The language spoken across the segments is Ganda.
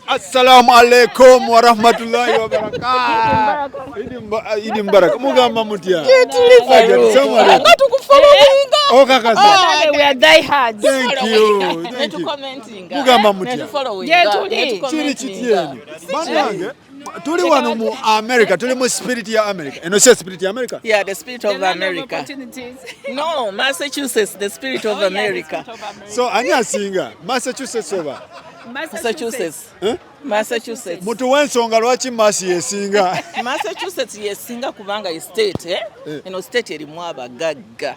Assalamu alaikum wa rahmatullahi wa barakatuh. Idi Mbaraka. Mugamba mutya. Hajjati, salamu alaikum. We are die hard. Thank you. Mugamba mutya. Chiri chitieni. Banange. Tuli wano mu America, tuli mu spirit ya America. And say spirit ya America? Yeah, the spirit of America. No, Massachusetts, the spirit of America. So anya singa Massachusetts over. Massachusetts. Massachusetts. Mutu wensonga lwaki Masi yesinga. Massachusetts yesinga kubanga state, state erimu abagagga.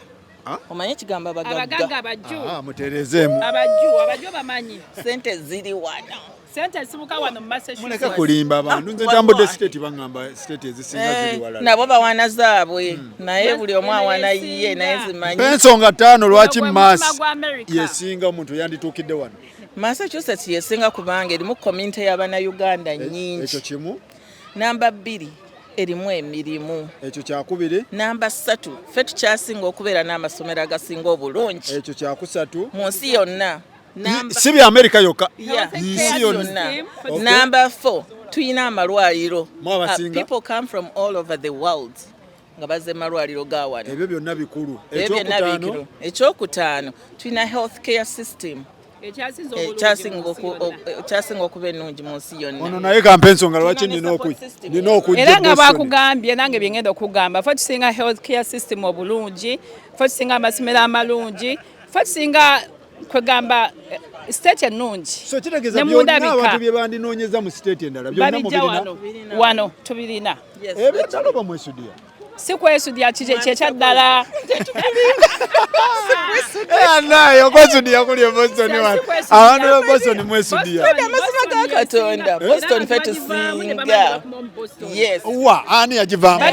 Omanyi ekigamba abagagga abajju. Muterezemu. Abajju bamanyi. Sente ziri wano. Sente sibuka wano mu Massachusetts. Muleka kulimba abantu. Nze tambudde state bangamba state ezisinga ziri walala. Nabo bawana zaabwe. Naye buli omu awana yiye naye zimanyi. Ensonga ttaano lwaki Masi yesinga omuntu yandituukidde wano. Massachusetts yesinga kubanga erimu community y'Abannayuganda nnyingi. Ekyo kimu. Namba 2 erimu emirimu. Ekyo kyakubiri. Namba 3 ffe tukyasinga okubeera n'amasomero agasinga obulungi. Ekyo kyakusatu. Mu nsi yonna. Si bya America yokka. Nsi yonna. Namba 4 tuyina amalwaliro. People come from all over the world. Nga bazze malwaliro ga wano. Ebyo byonna bikulu. Ekyokutaano tuyina health care system. Ekyasinga okuba ennungi mu nsi yonna. Ono naye kampa ensonga lwaki nina okujja. Era nga bakugambye nange bye ngenda okugamba. Ffe tusinga health care system obulungi, ffe tusinga amasomero amalungi, ffe tusinga kwegamba state ennungi. So kitegeeza byonna abantu bye bandinoonyeza mu state endala byonna mubirina. Wano tubirina. Eby'eddala oba mwesudia. Si kwesudia kyekyadala. Nayo kwesudia kuli e Boston wano. Abantu ba Boston mwesudia. Amazima ga Katonda. Boston ffe tusinga. Yes. Wa ani yagivaamu.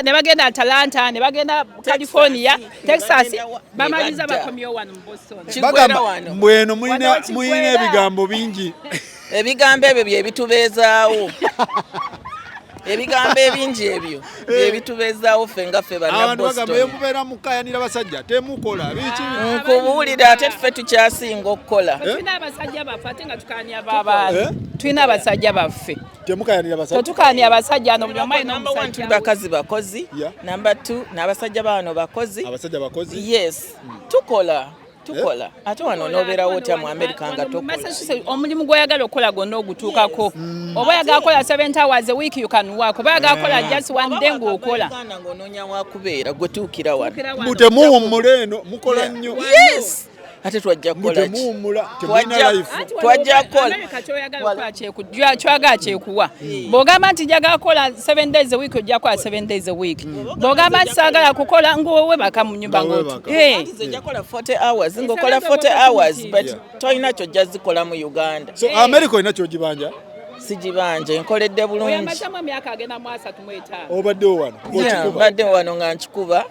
Ne bagenda Atlanta, ne bagenda California, Texas. Bamaliza bakomyo wano mu Boston. Bagamba mbweno mulina ebigambo bingi. Ebigambo ebyo bye bitubeezaawo. Ebigambo ebingi ebyo bye bitubeezaawo ffe nga ffe banna Boston. Abantu mubeera mukayanira basajja temukola biki. Nkubuulira ate ffe tukyasinga okukola. Tulina abasajja baffe ate nga tukaanya babaana. Tulina abasajja baffe. Temukayanira basajja. Tetukaanya abasajja no buli omu alina Number 1 tuli bakazi bakozi. Number 2 n'abasajja bano bakozi. Abasajja bakozi. Yes. Tukola. Ate wano n'obeerawo otya mu America nga tokola. Omulimu gw'oyagala okukola gwonna ogutuukako. Oba oyagala kukola 7 hours a week you can work. Oba oyagala kukola just one day ng'okola. Ng'onoonya wakubeera gwe tuukira wano. Mutemuwummula eno mukola nnyo. Yes. Ate twajja kukola ki? Twajja kukola. Kyagala kyekuwa. Bw'ogamba nti njagala kukola 7 days a week ojja kukola 7 days a week. Bw'ogamba nti saagala kukola ng'owe baka mu nnyumba ng'otu. Nze njja kukola 40 hours ng'okola 40 hours but tolina kyojja zikola mu Uganda. So America olina kyogibanja? Sijibanja nkoledde bulungi. Oyambazamu emyaka agenda mu 3 mu 5. Obaddewo wano? Mbadde wano nga nkikuba.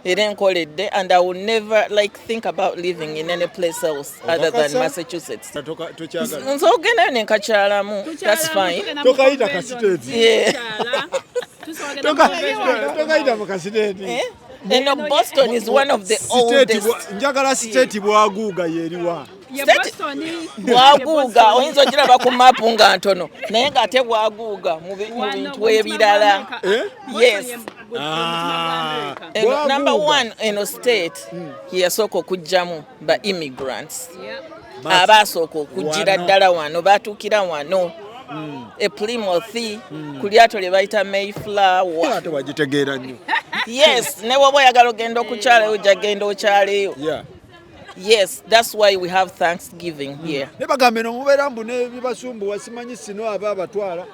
Era nkoledde and I will never think about living in any place else other than Massachusetts. Nze ogendayo ne nkakyalamu. That's fine. Tokayita kasiteeti. Tokayita mu kasiteeti. And Boston is one of the oldest. Njagala state bwaguuga yeriwa. Bwaguuga oyinza ogiraba ku maapu nga ntono naye ng'ate bwaguuga mu bintu ebirala. Yes. Number 1 in state yasooka okujjamu ba immigrants. Abaasooka okujjira ddala wano baatuukira wano. E Plymouth ku lyato lye bayita Mayflower. Ate wagitegeera nnyo. Yes, ne bw'oba oyagala ogenda okukyalayo ojja genda okyaleyo. Yes, that's why we have Thanksgiving here. Ne bagambe no mubeera mbu ne bibasumbuwa simanyi sino aba abatwala.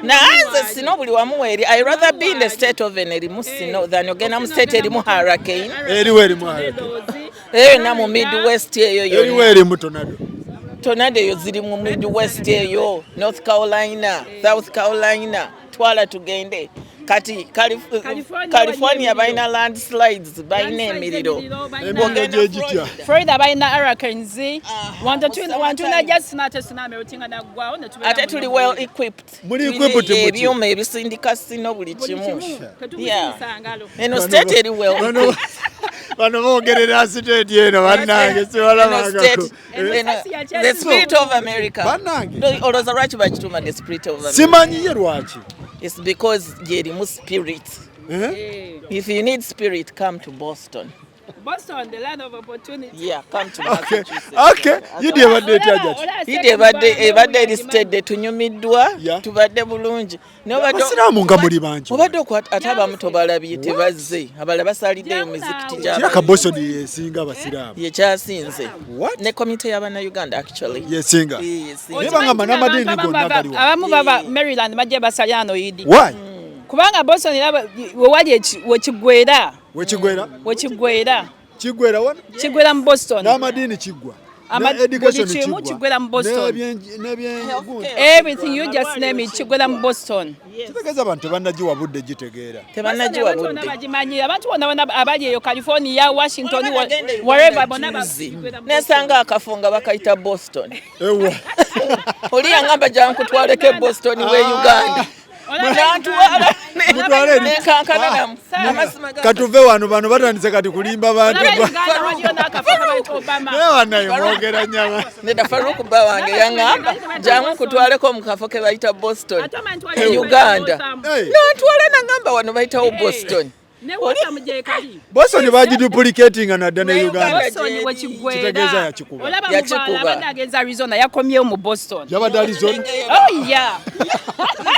Nanze sino buli wamu eri. I rather be in the state of erimu sino than ogenda mu state erimu hurricane. Eriwe erimu hurricane. Na mu Midwest eyo yonna. Eriwe erimu tornado. Tornado eyo ziri mu Midwest eyo. North Carolina, South Carolina. Twala tugende. Kati California balina landslides balina emiriro. Florida balina hurricanes. Wantuna just tsunami utinga nagwawo ne tubera. Ate tuli well equipped. Muli equipped ebyuma ebisindika sino buli kimu. Eno state eri well. Bano bogerera state yeno bannange sibalabangako. The spirit of America. Bannange. Oloza lwaki bakituma the spirit of America. Simanyiye lwaki. It's because yerimu spirit. If you need spirit, come to Boston. Boston, the land of opportunity. Yeah, come to Massachusetts. Okay. Yidi ebadde Hajjati. Yidi ebadde listed tunyumiddwa tubadde bulungi. Abasiraamu nga muli bangi. Obadde ate abamu tobalabye tebazze. Abalala basaliddeyo muzikiti gy'abantu. Kiraka Boston yesinga abasiraamu. Ye kyasinze. Ne komite y'Abannayuganda actually. Yesinga. Nebanga n'amadini gonna galiwo. Abamu baba Maryland bajja basalyano Yidi. Why? Kubanga Boston wewali wekigwera. Wekigwera wano? Kigwera mu Boston. N'amadini kigwa. Education kigwera mu Boston. Everything you just name it kigwera mu Boston. Kitegeeza abantu tebannagiwa budde gitegeera. Tebannagiwa budde. Abantu bonna abali eyo California, Washington, wherever bonna nesanga akafunga bakayita Boston. Ewa. Oli yangamba jankutwaleke Boston we Uganda. Katuve wano bano batandise kati kulimba bantu mwogera nyama nedafaruku bawange yangamba jangu kutwaleko mu kafo ke bayita Boston Uganda nantwale nangamba wano bayitawo Boston Boston bagiduplicating anadda ne Uganda. Kitegeeza yakikuba. Abadde Arizona yakomyewo mu Boston. Yabadde Arizona? Oh yeah.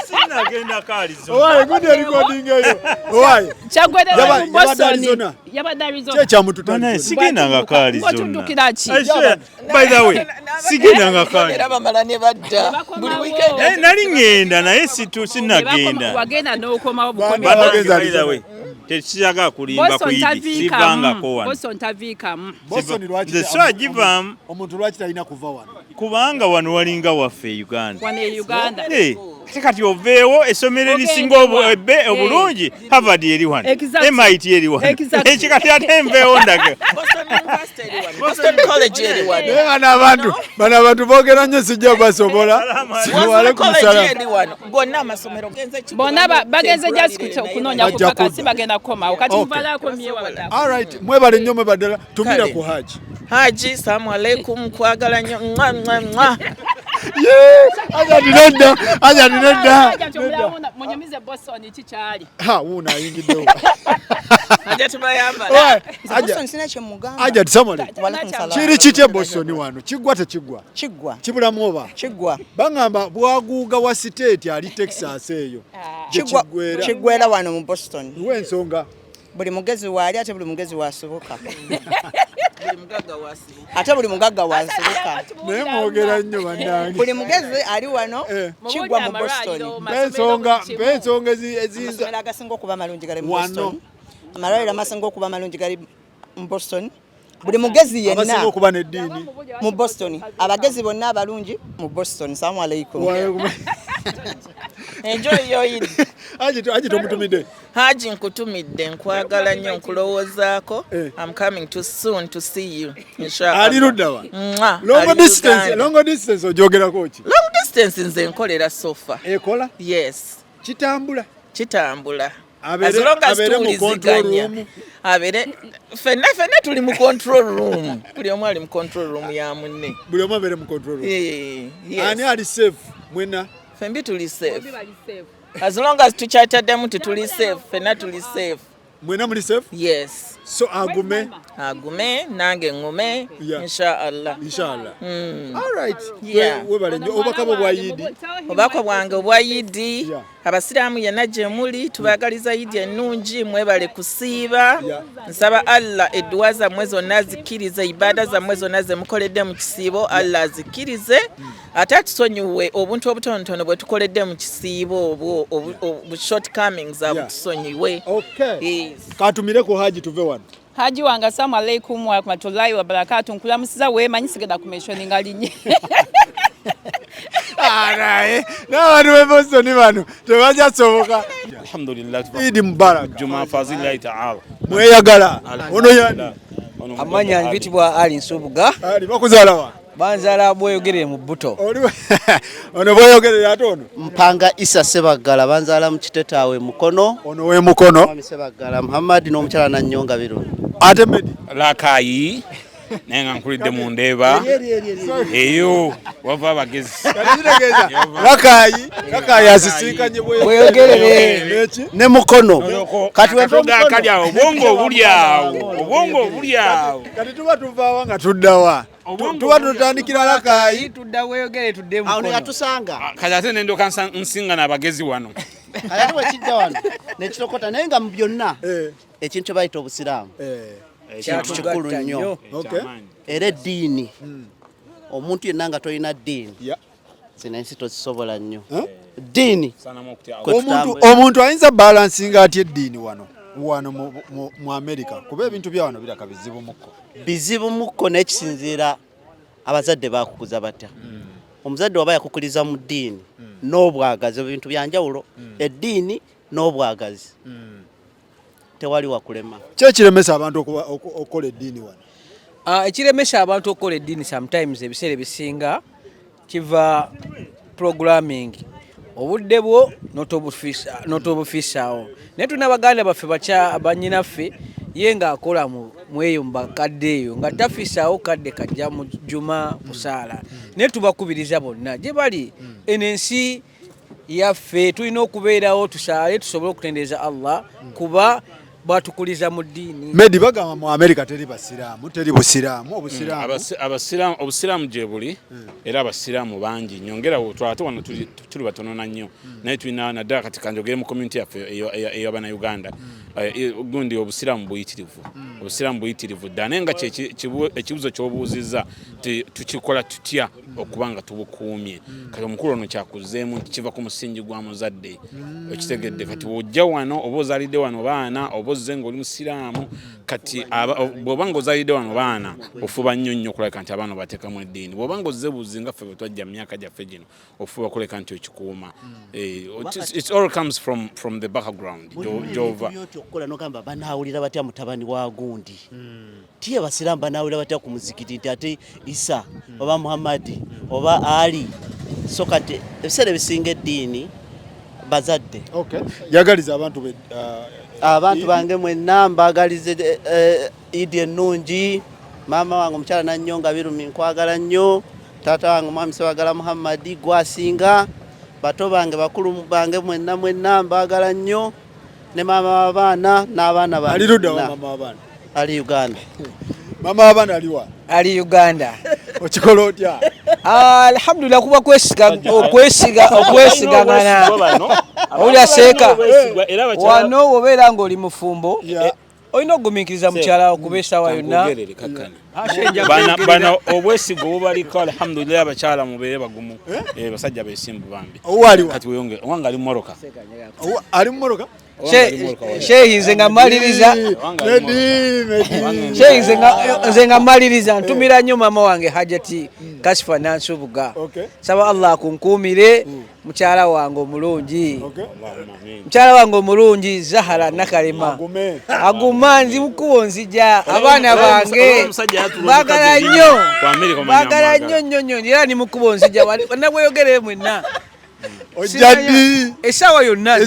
Sinagenda ka Arizona. Why? Good recording eyo. Why? Chagwera mu Boston. Yabadde Arizona. Kye Bana sigenda nga ka Arizona. Watundukira ki? By the way, sigenda nga ka. Era bamala ne badda. Buli weekend. Nali ngenda naye sinagenda. Wagenda n'okomawo bukomye. By the way. Tekiyaga kulimba kuyidi sivangako wano. Boston taviikamu. Boston lwaki? Nze swagivamu. Omuntu lwaki talina kuva wano? Kubanga wano walinga waffe Uganda. Wano Uganda. Kati oveewo essomero erisinga obulungi Harvard eri wano. MIT eri wano. Ekikati ate nveewo ndage. Boston College eri wano. Bano abantu boogera nnyo sijja basobola. Boston College eri wano. Gonna amasomero genze ki? Bonna bagenze just kunoonya ku bakasi bagenda komawo. Kati muvalako myewa batafu. All right, mwebale nnyo mwebadala tumira ku Haji. Haji, salamu alaikum, kwagala nnyo. Hajjati nedda. Munyumize Boston kikyali. Wuuna ayingiddewo. Hajjati bayambala. Boston sina kye mugamba. Hajjati samale. Kiri kitye Boston wano? Kiggwa tekigwa? Kiggwa. Kibulamu oba? Kiggwa. Bangamba bwaguuga wa state ali Texas eyo. Kiggwera wano mu Boston. W'ensonga. Buli mugezi waali ate buli mugezi wasoboka. Ate buli mugagga wasoboka. Naye mwogera nnyo bannange. Buli mugezi ali wano kiggwa mu Boston. Ensonga ezinza. Amasomero agasinga okuba amalungi gali mu Boston. Amalwaliro amasinga okuba amalungi gali mu Boston. Buli mugezi yenna abasinga okuba n'eddiini mu Boston. Abagezi bonna abalungi mu Boston. Salamu alaikum. Enjoy your Eid. Haji tomutumidde. Haji nkutumidde nkwagala nnyo nkulowoozaako. I'm coming too soon to see you. Inshallah. Ali ludda wa? Long distance ojogerako ki? Long distance nze nkolera sofa. Ekola? Yes. Kitambula. As long as tuliziganya. Fenna tuli mu control room. Buli omu ali mu control room ya munne. Buli omu abeere mu control room. Yes. Ani ali safe mwena? Fembi tuli safe. As long as tukyataddemu tuli safe, fenna tuli safe. Mwena muli safe? Yes. So agume nange ngume inshallah. All right. Webale nnyo obubaka bwa Yidi. Obubaka bwange obwa Yidi. Abasiraamu yenna gye muli tubagaliza Yidi ennungi mwebale kusiiba. Nsaba Allah edduwa zammwe zonna zikirize, ibada zammwe zonna ze mukoledde mu kisiibo Allah azikirize. Ate atusonyiwe obuntu obutonotono bwe tukoledde mu kisiibo obwo shortcomings abutusonyiwe. Okay. Katumire ku Haji tuve wano. Haji wange assalamu alaikum wa rahmatullahi wa barakatuh. Nkulamusiza weemanyi sigenda kumentioninga linye. N'abantu b'e Boston bano tebakyasoboka. Alhamdulillah. Eid Mubarak. Juma fazilahi ta'ala. Mweyagala. Ono yani. Amanya bitibwa Ali Nsubuga. Ali bakuzaala wa? Banzala bweyogere mu Buto. Ono bweyogere ate ono? Mpanga Isa Sebagala banzala mu Kitetaawe Mukono. Ono we Mukono. Mwami Sebagala Muhammad n'omukyala Nanyonga Birungi. Ate Medi? lakayi nenga nkulidde mu ndeeba eyo wava abagezi lakayi asisinkanye bweyogerere ne mukono kati kalya obwongo obuli awo kati tuba tuvaawa nga tuddawa tuba tutandikira lakayi tudda bweyogere tudde mukono awo yatusanga kati ate nendoka nsingana abagezi wano kati wekijja wano nekitokota naye nga mu byonna ekintu kye bayita obusiraamu kintu kikulu nnyo era eddiini omuntu yenna nga tolina ddiini sinensi tozisobola nnyo ddiini omuntu ayinza balansinga atya eddiini wano mu America kuba ebintu bya wano biraka bizibu mukko n'ekisinziira abazadde bakukuza batya omuzadde waba yakukuliza mu ddiini n'obwagazi ebintu byanjawulo eddiini n'obwagazi tewali wakulema kyekiremesa abantu okukola eddiini wano ekiremesa abantu okukola eddiini sometimes ebiseera ebisinga kiva programming obudde bwo n'otobufisaawo naye tulina baganda baffe banyinaffe ye ng'akola mweyo mubakadde eyo nga tafisaawo kadde kajja mu juma kusaala naye tubakubiriza bonna gye bali eno ensi yaffe tulina okubeerawo tusaale tusobole okutendereza Allah kuba batukuliza mu ddiini Medi bagamba mu America teri basiraamu teri busiraamu obusiraamu gye buli era abasiraamu bangi nyongerawo twate wano tuli batono nnyo naye tulina naddala kati kanjogere mu community yaffe ey'Abannayuganda gundi obusiraamu buyitirivu ddala naye nga ekibuzo ky'obuuzizza tukikola tutya okuba nga tubukuumye kati omukulu ono kyakuzeemu nti kiva ku musingi gwa muzadde okitegedde kati wojja wano oba ozaalidde wano baana oba ozze ng'oli musiraamu kati bw'oba ng'ozaalidde wano baana ofuba nnyo okulabika nti abaana bateekamu eddiini bw'oba ng'ozze buzi nga ffe bwe twajja mu myaka gyaffe gino ofuba okulabika nti okikuuma it all comes from the background gy'ova okukola n'ogamba banaawulira batya mutabani wa gundi ti abasiraamu banaawulira batya ku muzikiti nti ate Isa oba Muhammadi oba Ali so kati ebiseera ebisinga eddiini bazadde yagaliza abantu bange mwenna mbagalize Idi ennungi maama wange omukyala Nannyonga Birumi nkwagala nnyo taata wange mwami Sewagala Muhammadi gwasinga bato bange bakulu bange mwenna mbagala nnyo ne maama w'abaana n'abaana bange alirudda wa maama w'abaana ali Uganda maama w'abaana aliwa ali Uganda okikola otya alhamdulillah kuba okwesigangana olya seeka wano obeera ng'oli mufumbo olina okugumiikiriza mukyala okuba essaawa yonna bano obwesiga obubaliko alhamdulillah abakyala mubeere bagumu basajja beesimbu bambi kati weyonge owange ali mu Moroka Sheikh nze nga maliriza ntumira nnyo maama wange Hajjati Kasifa Nansubuga saba Allah akunkuumire mukyala wange omulungi Zahara Nakalema aguma nzi mukubo nzija abaana bange bagala nnyo era ni mukubo nzija nabweyogere mwenna Hajjati esawa yonna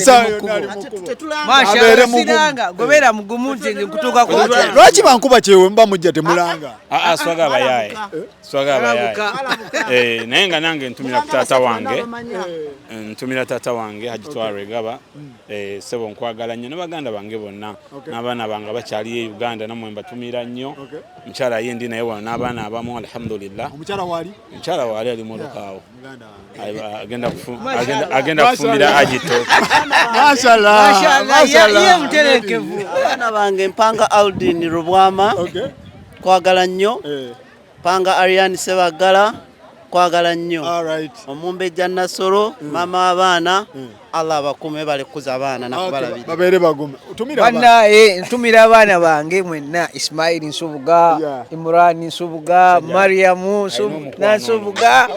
mashallah gobeera mugumu nti nkutuuka ku lwaki bankuba kyewe mba mujja temulanga swaga abayaye naye nga nange ntumira ku taata wange Hajjitwara Egaba sebo nkwagala nnyo n'abaganda bange bonna n'abaana bange bakyali e Uganda namwe mbatumira nnyo mukyala ye ndi naye wano n'abaana abamu alhamdulillah omukyala waali ali mu lukaawo agenda kufumira Hajjito mashallah muterekevu abaana bange mpanga Aldin Rubwama kwagala nnyo mpanga Ariane Sebagala kwagala nnyo Omumbejja Nasoro maama w'abaana Allah abakume balekuza abaana nakubalabira babeere bagume ntumira abaana bange mwenna Ismail Nsubuga Imran Nsubuga Mariamu Nsubuga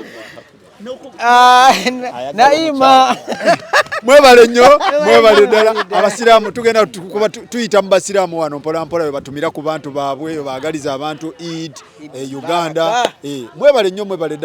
Naima mwebale nnyo mwebale ddala abasiraamu tugenda kuba tuyita mu basiraamu wano mpola mpola batumira ku bantu baabwe baagaliza abantu Eid Uganda mwebale nnyo mwebale ddala